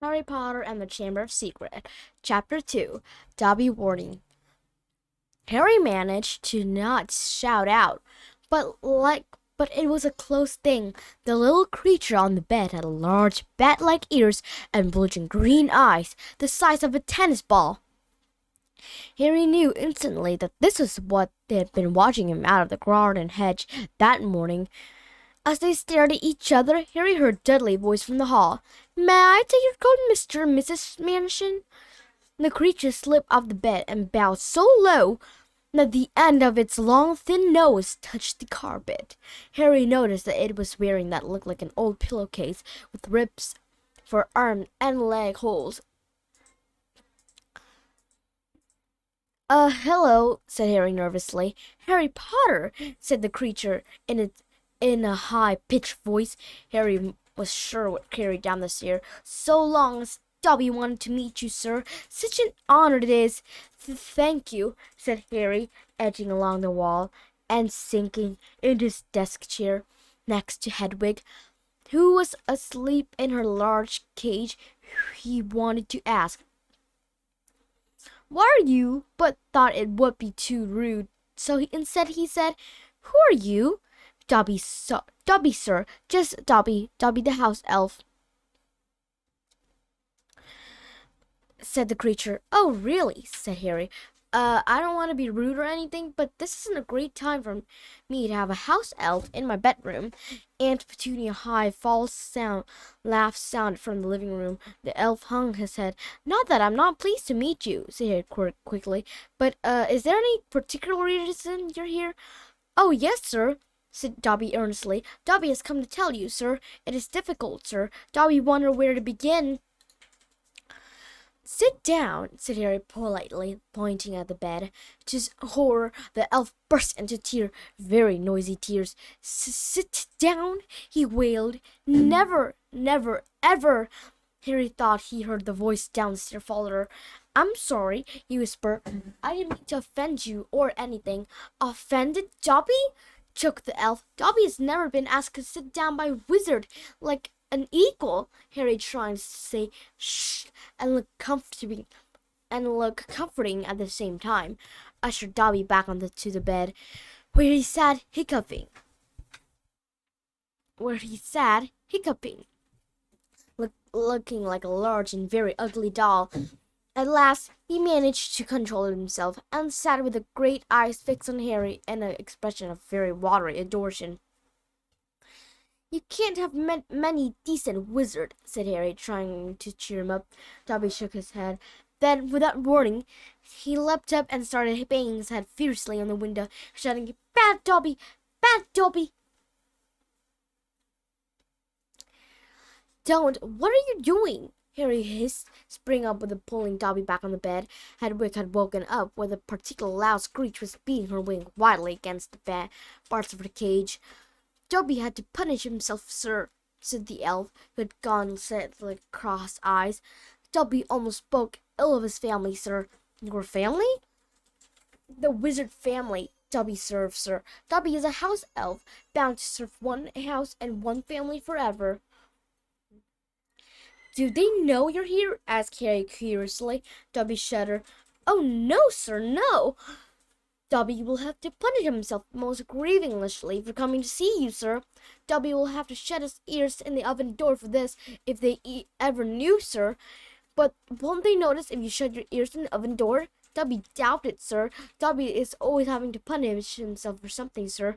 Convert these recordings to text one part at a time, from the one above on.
Harry Potter and the Chamber of Secret, Chapter 2, Dobby Warning. Harry managed to not shout out, but it was a close thing. The little creature on the bed had large bat-like ears and bulging green eyes, the size of a tennis ball. Harry knew instantly that this was what they had been watching him out of the garden hedge that morning. As they stared at each other, Harry heard Dudley's voice from the hall. "May I take your coat, Mr. and Mrs. Mansion?" The creature slipped off the bed and bowed so low that the end of its long, thin nose touched the carpet. Harry noticed that it was wearing that looked like an old pillowcase with ribs for arm and leg holes. Hello," said Harry nervously. "Harry Potter," said the creature in a high-pitched voice. Harry was sure what carried down the stair. "So long as Dobby wanted to meet you, sir. Such an honor it is." "Thank you," said Harry, edging along the wall and sinking into his desk chair next to Hedwig, who was asleep in her large cage. He wanted to ask, "Why are you?" but thought it would be too rude. So instead he said, "Who are you?" Dobby, sir. Just Dobby. Dobby the house elf," said the creature. "Oh, really?" said Harry. I don't want to be rude or anything, but this isn't a great time for me to have a house elf in my bedroom." Aunt Petunia's high, false laugh sounded from the living room. The elf hung his head. "Not that I'm not pleased to meet you," said Harry quickly, "but, is there any particular reason you're here?" "Oh, yes, sir," said Dobby earnestly. "Dobby has come to tell you, sir. It is difficult, sir. Dobby wondered where to begin." "Sit down," said Harry politely, pointing at the bed. To his horror, the elf burst into tears, very noisy tears. "Sit down," he wailed. "Never, never, ever." Harry thought he heard the voice downstairs falter. "I'm sorry," he whispered. "I didn't mean to offend you or anything." "Offended, Dobby?" choked the elf. "Dobby has never been asked to sit down by a wizard like an equal." Harry tried to say "shh" and look comforting at the same time, ushered Dobby back to the bed, where he sat hiccuping, looking like a large and very ugly doll. At last he managed to control himself and sat with the great eyes fixed on Harry and an expression of very watery adoration. "You can't have many decent wizards," said Harry, trying to cheer him up. Dobby shook his head. Then, without warning, he leapt up and started banging his head fiercely on the window, shouting, "Bad Dobby! Bad Dobby!" "Don't! What are you doing?" Harry hissed, springing up with pulling Dobby back on the bed. Hedwig had woken up with a particularly loud screech, was beating her wing wildly against the bars of the cage. "Dobby had to punish himself, sir," said the elf, who had gone set like cross eyes. "Dobby almost spoke ill of his family, sir." "Your family?" "The wizard family Dobby serves, sir. Dobby is a house elf, bound to serve one house and one family forever." "Do they know you're here?" asked Harry curiously. Dobby shuddered. "Oh, no, sir, no. Dobby will have to punish himself most grievously for coming to see you, sir. Dobby will have to shut his ears in the oven door for this, if they ever knew, sir. But won't they notice if you shut your ears in the oven door?" Dobby doubted, sir. "Dobby is always having to punish himself for something, sir.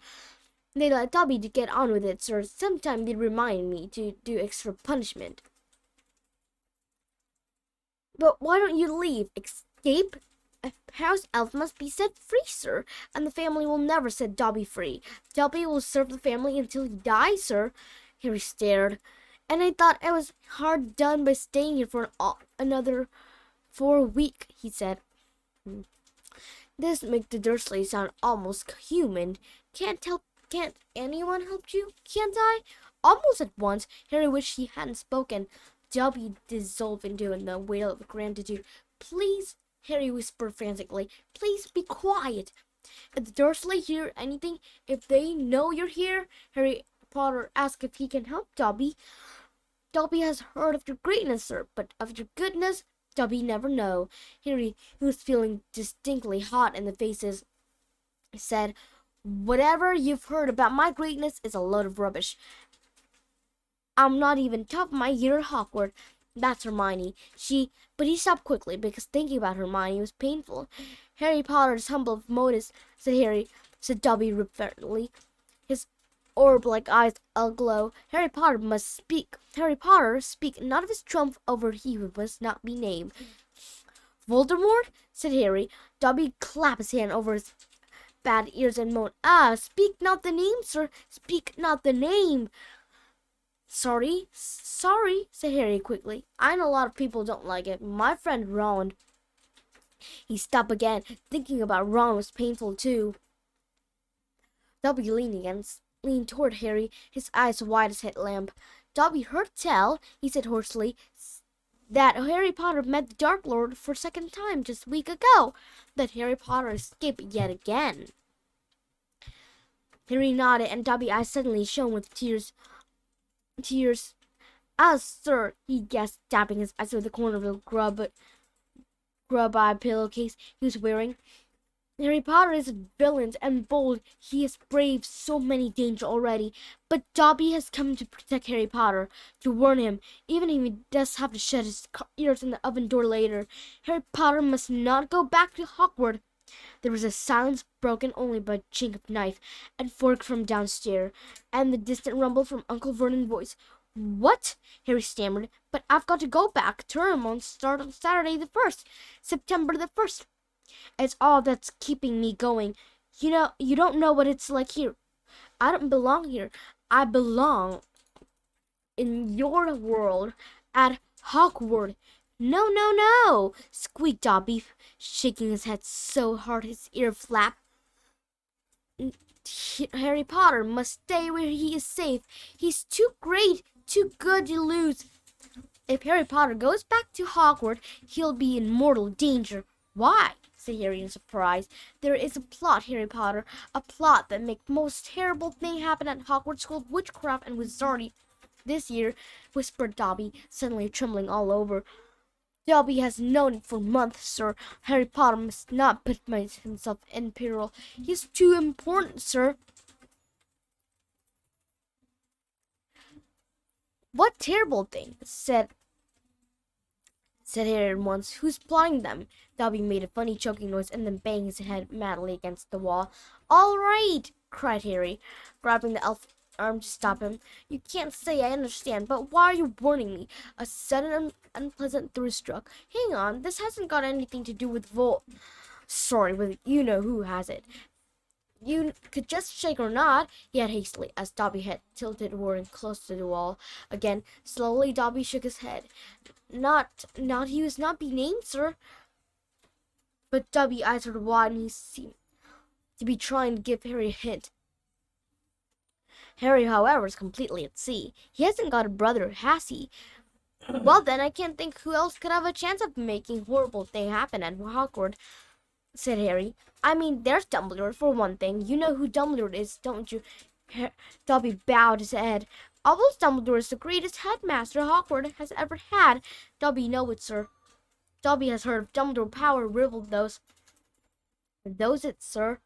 They let Dobby to get on with it, sir. Sometimes they remind me to do extra punishment." "But why don't you leave? Escape? A house elf must be set free, sir, and the family will never set Dobby free. Dobby will serve the family until he dies, sir." Harry stared. "And I thought I was hard done by staying here for a week," he said. "This makes the Dursleys sound almost human. Can't anyone help you? Can't I?" Almost at once, Harry wished he hadn't spoken. Dobby dissolved into a wail of gratitude. "Please," Harry whispered frantically, "please be quiet. If the Dursleys hear anything, if they know you're here," Harry Potter asked if he can help Dobby. Dobby has heard of your greatness, sir, but of your goodness, Dobby never know. Harry, who was feeling distinctly hot in the faces, said, whatever you've heard about my greatness is a load of rubbish. I'm not even top of my year at Hogwarts. That's Hermione. But he stopped quickly because thinking about Hermione was painful. Harry Potter's humble motives, said Dobby reverently, his orb-like eyes aglow. Harry Potter must speak. Harry Potter speak not of his triumph over he who must not be named. Voldemort, said Harry. Dobby clapped his hand over his bad ears and moaned, speak not the name, sir. Speak not the name. Sorry, said Harry quickly. I know a lot of people don't like it. My friend Ron. He stopped again. Thinking about Ron was painful too. Dobby leaned toward Harry, his eyes wide as headlamp. Dobby heard tell, he said hoarsely, that Harry Potter met the Dark Lord for a second time just a week ago. That Harry Potter escaped yet again. Harry nodded, and Dobby's eyes suddenly shone with tears. Sir, he gasped, dabbing his eyes with the corner of the grub-eyed pillowcase he was wearing. Harry Potter is valiant and bold. He has braved so many dangers already. But Dobby has come to protect Harry Potter, to warn him, even if he does have to shut his ears in the oven door later. Harry Potter must not go back to Hogwarts. There was a silence broken only by a chink of knife and fork from downstairs, and the distant rumble from Uncle Vernon's voice. What? Harry stammered. But I've got to go back. Term won't start on Saturday the 1st. September the 1st. It's all that's keeping me going. You don't know what it's like here. I don't belong here. I belong in your world at Hogwarts. No, no, no, squeaked Dobby, shaking his head so hard his ear flapped. Harry Potter must stay where he is safe. He's too great, too good to lose. If Harry Potter goes back to Hogwarts, he'll be in mortal danger. Why? Said Harry in surprise. There is a plot, Harry Potter, a plot that makes most terrible thing happen at Hogwarts School of Witchcraft and Wizardry this year, whispered Dobby, suddenly trembling all over. Dobby has known it for months, sir. Harry Potter must not put himself in peril. He's too important, sir. What terrible thing? Said Harry at once. Who's plotting them? Dobby made a funny choking noise and then banged his head madly against the wall. All right, cried Harry, grabbing the elf's arm to stop him. You can't say I understand, but why are you warning me? A sudden unpleasant thrill struck. Hang on, this hasn't got anything to do with Sorry, but you know who has it. You could just shake or nod, he added hastily, as Dobby had tilted toward close to the wall. Again, slowly Dobby shook his head. Not he was not be named, sir. But Dobby's eyes were wide and he seemed to be trying to give Harry a hint. Harry, however, is completely at sea. He hasn't got a brother, has he? Well, then, I can't think who else could have a chance of making horrible thing happen at Hogwarts, said Harry. I mean, there's Dumbledore, for one thing. You know who Dumbledore is, don't you? Dobby bowed his head. Albus Dumbledore is the greatest headmaster Hogwarts has ever had. Dobby know it, sir. Dobby has heard of Dumbledore power rivaled those. Those it, sir.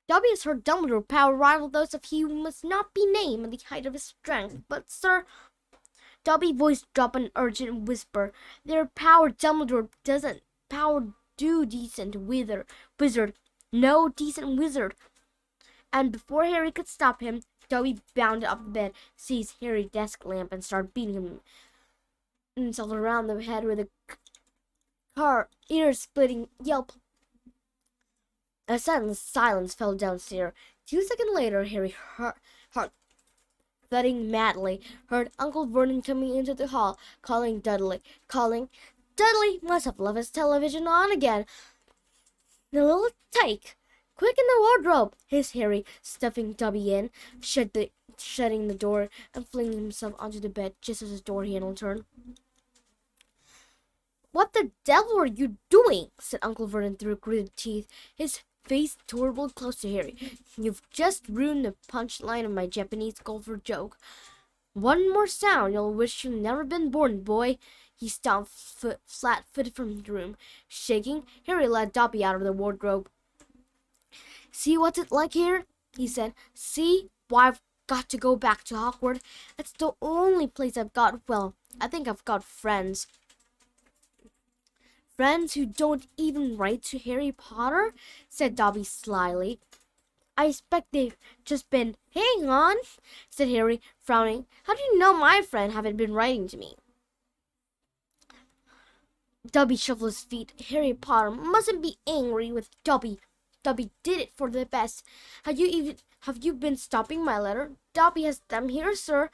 Dobby has heard Dumbledore power rival those of he who must not be named at the height of his strength. But, sir, Dobby's voice dropped an urgent whisper. Their power Dumbledore doesn't power do decent wizard. No decent wizard. And before Harry could stop him, Dobby bounded off the bed, seized Harry's desk lamp, and started beating himself around the head with a ear-splitting yelp. A sudden silence fell downstairs. 2 seconds later, Harry heart thudding madly, heard Uncle Vernon coming into the hall, calling Dudley. Dudley must have left his television on again. The little tyke! Quick in the wardrobe! Hissed Harry, stuffing Dobby in, shutting the door, and flinging himself onto the bed just as his door handle turned. What the devil are you doing? Said Uncle Vernon through gritted teeth, his face terrible close to Harry. You've just ruined the punchline of my Japanese golfer joke. One more sound, you'll wish you'd never been born, boy. He stomped flat-footed from the room. Shaking, Harry led Dobby out of the wardrobe. See what's it like here? He said. See why I've got to go back to Hogwarts? It's the only place I've got, well, I think I've got friends. Friends who don't even write to Harry Potter? Said Dobby slyly. I expect they've just been, hang on, said Harry, frowning. How do you know my friend haven't been writing to me? Dobby shuffled his feet. Harry Potter mustn't be angry with Dobby. Dobby did it for the best. Have you been stopping my letter? Dobby has them here, sir,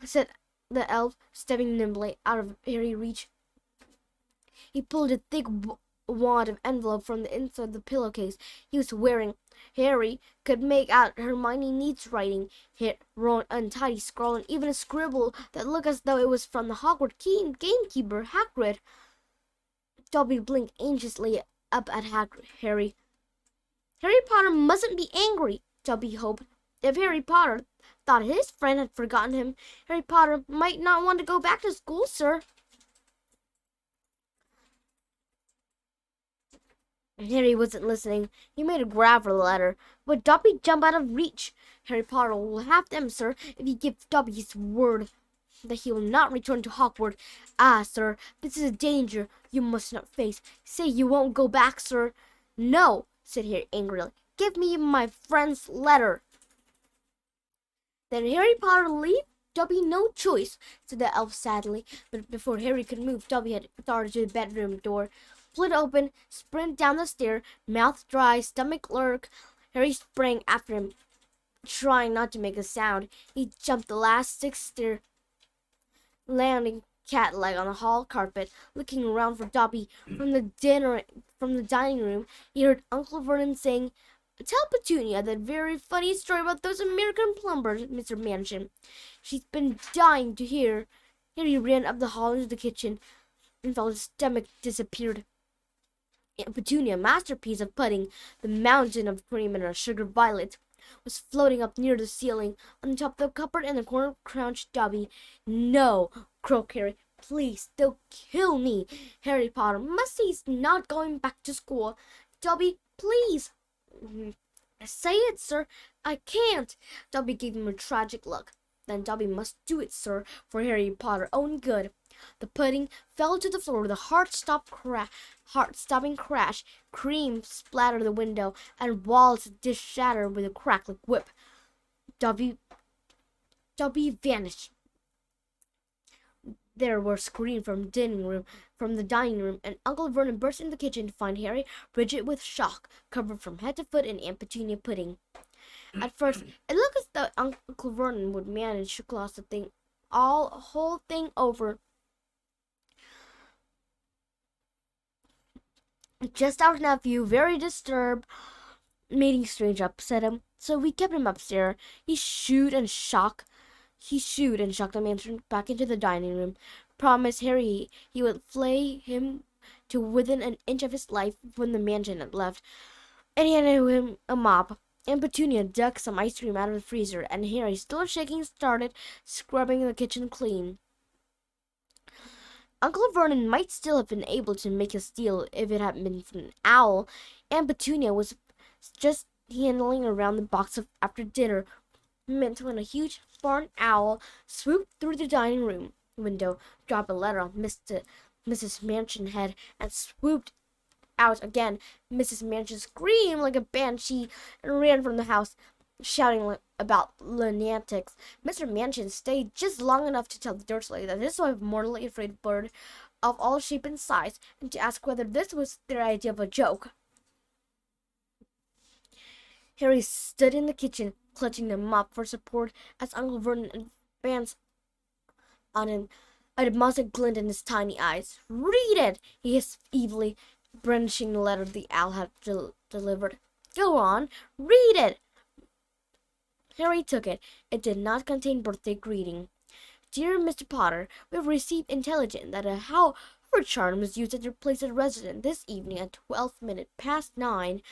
said the elf, stepping nimbly out of Harry's reach. He pulled a thick wad of envelope from the inside of the pillowcase he was wearing. Harry could make out Hermione Need's writing. It wrote untidy scrawl and even a scribble that looked as though it was from the Hogwarts gamekeeper, Hagrid. Dobby blinked anxiously up at Harry. Harry Potter mustn't be angry, Dobby hoped. If Harry Potter thought his friend had forgotten him, Harry Potter might not want to go back to school, sir. Harry wasn't listening. He made a grab for the letter, but Dobby jumped out of reach. Harry Potter will have them, sir, if you give Dobby his word that he will not return to Hogwarts. Ah, sir, this is a danger you must not face. Say you won't go back, sir. No, said Harry angrily. Give me my friend's letter. Then Harry Potter leave Dobby no choice, said the elf sadly. But before Harry could move, Dobby had darted to the bedroom door. Split open, sprint down the stair, mouth dry, stomach lurk. Harry sprang after him, trying not to make a sound. He jumped the last 6 stairs, landing cat-like on the hall carpet. Looking around for Dobby from the dining room, he heard Uncle Vernon saying, "Tell Petunia that very funny story about those American plumbers, Mr. Mansion. She's been dying to hear." Harry ran up the hall into the kitchen and felt his stomach disappeared. Aunt Petunia, masterpiece of pudding, the mountain of cream and a sugar violet, was floating up near the ceiling. On top of the cupboard in the corner crouched Dobby. "No," croaked Harry. "Please, they'll kill me. Harry Potter must say he's not going back to school. Dobby, please." "Say it, sir." "I can't." Dobby gave him a tragic look. "Then Dobby must do it, sir, for Harry Potter's own good." The pudding fell to the floor with a heart-stopping crash. Cream splattered the window, and walls of dish shattered with a crack like whip. Dobby vanished. There were screams from the dining room, and Uncle Vernon burst into the kitchen to find Harry, rigid with shock, covered from head to foot in Aunt Petunia pudding. At first, it looked as though Uncle Vernon would manage to gloss the whole thing over. Just our nephew, very disturbed. Meeting strange upset him, so we kept him upstairs. He shooed and shocked the man back into the dining room. Promised Harry he would flay him to within an inch of his life when the mansion had left. And he handed him a mop. Aunt Petunia dug some ice cream out of the freezer, and Harry, still shaking, started scrubbing the kitchen clean. Uncle Vernon might still have been able to make a steal if it hadn't been for an owl. Aunt Petunia was just handling around the box after dinner mint when a huge barn owl swooped through the dining room window, dropped a letter on Mrs. Mansion's head, and swooped out again. Mrs. Mansion screamed like a banshee and ran from the house, shouting about lunatics. Mr. Mansion stayed just long enough to tell the Dursley that this was a mortally afraid bird of all shape and size, and to ask whether this was their idea of a joke. Harry stood in the kitchen, clutching the mop for support as Uncle Vernon advanced on him, a demonstrative glint in his tiny eyes. "Read it!" he hissed evilly, brandishing the letter the owl had delivered. "Go on, read it!" Harry took it. It did not contain birthday greeting. "Dear Mr. Potter, we have received intelligence that a Your charm was used at your place of residence this evening at 12 minutes past 9.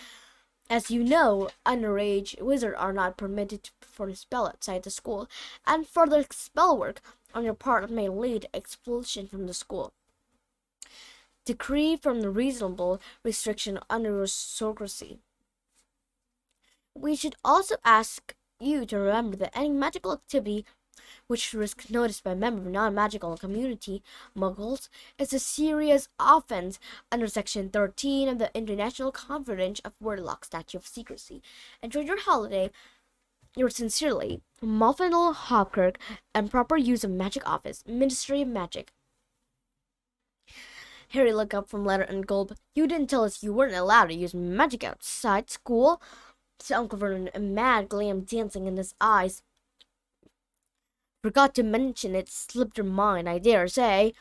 As you know, underage wizards are not permitted to perform a spell outside the school, and further spell work on your part may lead to expulsion from the school. Decree from the reasonable restriction under aristocracy. We should also ask you to remember that any magical activity which risks notice by a member of a non-magical community, muggles, is a serious offense under Section 13 of the International Conference of Warlock Statute of Secrecy. Enjoy your holiday. Yours sincerely, Muffindle Hopkirk, and proper use of Magic Office, Ministry of Magic. Harry looked up from letter and gulped. You didn't tell us you weren't allowed to use magic outside school, said Uncle Vernon, a mad gleam dancing in his eyes. Forgot to mention it, slipped your mind, I dare say.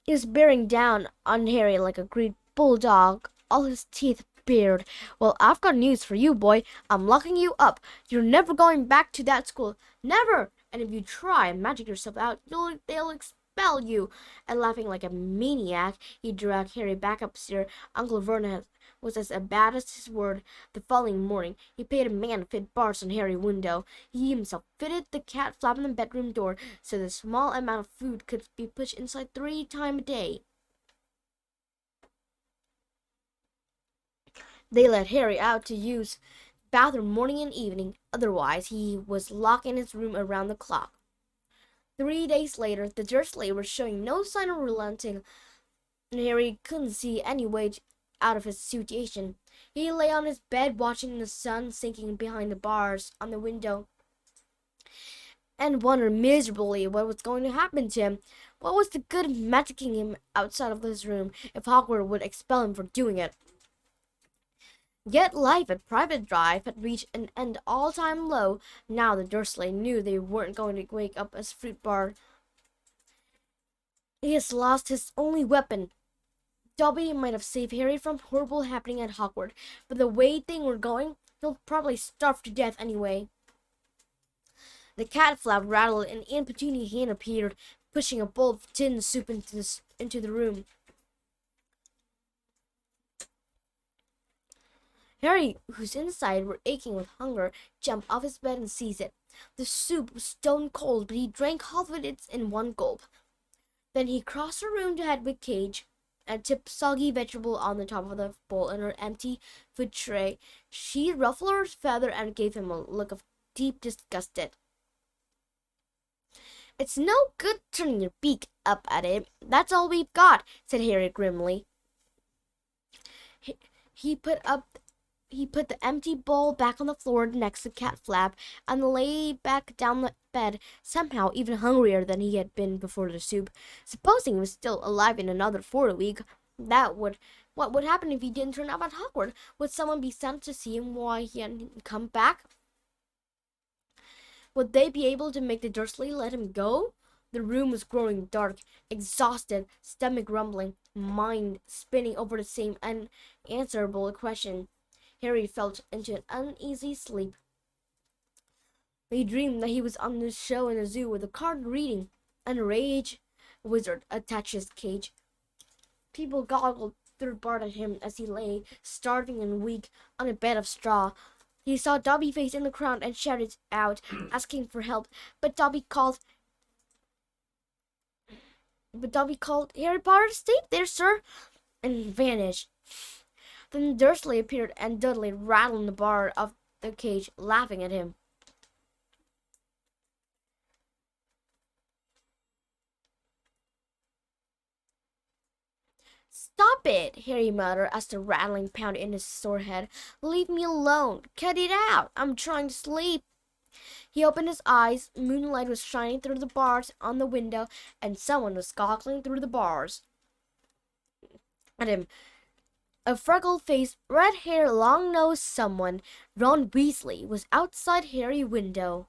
He was bearing down on Harry like a great bulldog, all his teeth bared. Well, I've got news for you, boy. I'm locking you up. You're never going back to that school. Never! And if you try and magic yourself out, they'll expel you. And laughing like a maniac, he dragged Harry back upstairs. Uncle Vernon was as bad as his word. The following morning, he paid a man to fit bars on Harry's window. He himself fitted the cat flap on the bedroom door so the small amount of food could be pushed inside 3 times a day. They let Harry out to use the bathroom morning and evening. Otherwise, he was locked in his room around the clock. 3 days later, the Dursleys were showing no sign of relenting, and Harry couldn't see any way out of his situation. He lay on his bed watching the sun sinking behind the bars on the window and wondered miserably what was going to happen to him. What was the good of magicking him outside of his room if Hogwarts would expel him for doing it? Yet life at Private Drive had reached an end all-time low. Now the Dursley knew they weren't going to wake up as fruit bar. He has lost his only weapon. Dobby might have saved Harry from horrible happening at Hogwarts, but the way things were going, he'll probably starve to death anyway. The cat flap rattled and Aunt Petunia's hand appeared, pushing a bowl of tin soup into the room. Harry, whose insides were aching with hunger, jumped off his bed and seized it. The soup was stone cold, but he drank half of it in one gulp. Then he crossed the room to Hedwig's cage and tipped soggy vegetable on the top of the bowl in her empty food tray. She ruffled her feather and gave him a look of deep disgust. It's no good turning your beak up at it. That's all we've got, said Harry grimly. He put the empty bowl back on the floor next to cat flap and lay back down the bed, somehow even hungrier than he had been before the soup. Supposing he was still alive in another 4 weeks, what would happen if he didn't turn up at Hogwarts? Would someone be sent to see him while he hadn't come back? Would they be able to make the Dursley let him go? The room was growing dark, exhausted, stomach rumbling, mind spinning over the same unanswerable question. Harry fell into an uneasy sleep. He dreamed that he was on the show in a zoo with a card reading and a rage wizard attached to his cage. People goggled their barred at him as he lay, starving and weak, on a bed of straw. He saw Dobby face in the crowd and shouted out, asking for help, but Dobby called, Harry Potter, stay there, sir, and vanished. Then Dursley appeared and Dudley rattled the bar of the cage, laughing at him. Stop it, Harry muttered as the rattling pounded in his sore head. Leave me alone. Cut it out. I'm trying to sleep. He opened his eyes. Moonlight was shining through the bars on the window, and someone was goggling through the bars at him. A freckle-faced, red-haired, long-nosed someone, Ron Weasley, was outside Harry's window.